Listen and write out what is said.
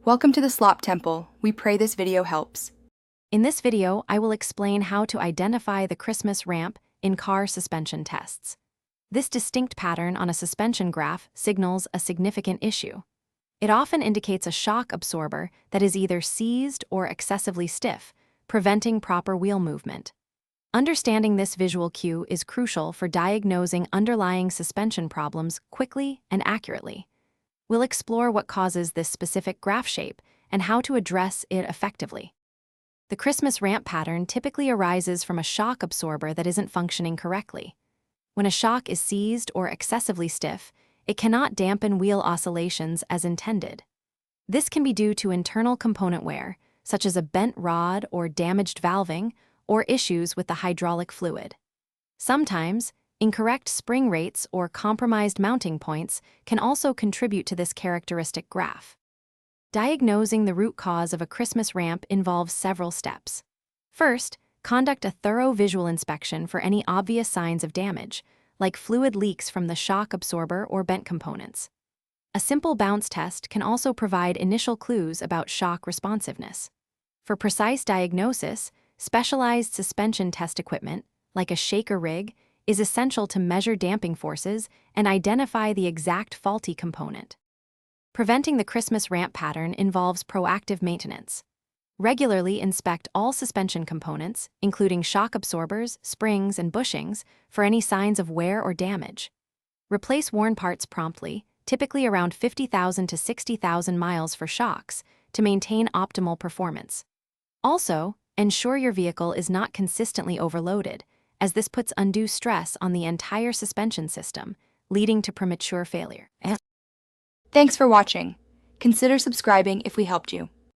Welcome to the Slop Temple. We pray this video helps. In this video, I will explain how to identify the Christmas ramp in car suspension tests. This distinct pattern on a suspension graph signals a significant issue. It often indicates a shock absorber that is either seized or excessively stiff, preventing proper wheel movement. Understanding this visual cue is crucial for diagnosing underlying suspension problems quickly and accurately. We'll explore what causes this specific graph shape and how to address it effectively. The Christmas ramp pattern typically arises from a shock absorber that isn't functioning correctly. When a shock is seized or excessively stiff, it cannot dampen wheel oscillations as intended. This can be due to internal component wear, such as a bent rod or damaged valving, or issues with the hydraulic fluid. Sometimes, incorrect spring rates or compromised mounting points can also contribute to this characteristic graph. Diagnosing the root cause of a Christmas ramp involves several steps. First, conduct a thorough visual inspection for any obvious signs of damage, like fluid leaks from the shock absorber or bent components. A simple bounce test can also provide initial clues about shock responsiveness. For precise diagnosis, specialized suspension test equipment, like a shaker rig, is essential to measure damping forces and identify the exact faulty component. Preventing the Christmas ramp pattern involves proactive maintenance. Regularly inspect all suspension components, including shock absorbers, springs, and bushings, for any signs of wear or damage. Replace worn parts promptly, typically around 50,000 to 60,000 miles for shocks, to maintain optimal performance. Also, ensure your vehicle is not consistently overloaded, as this puts undue stress on the entire suspension system, leading to premature failure. Thanks for watching. Consider subscribing if we helped you.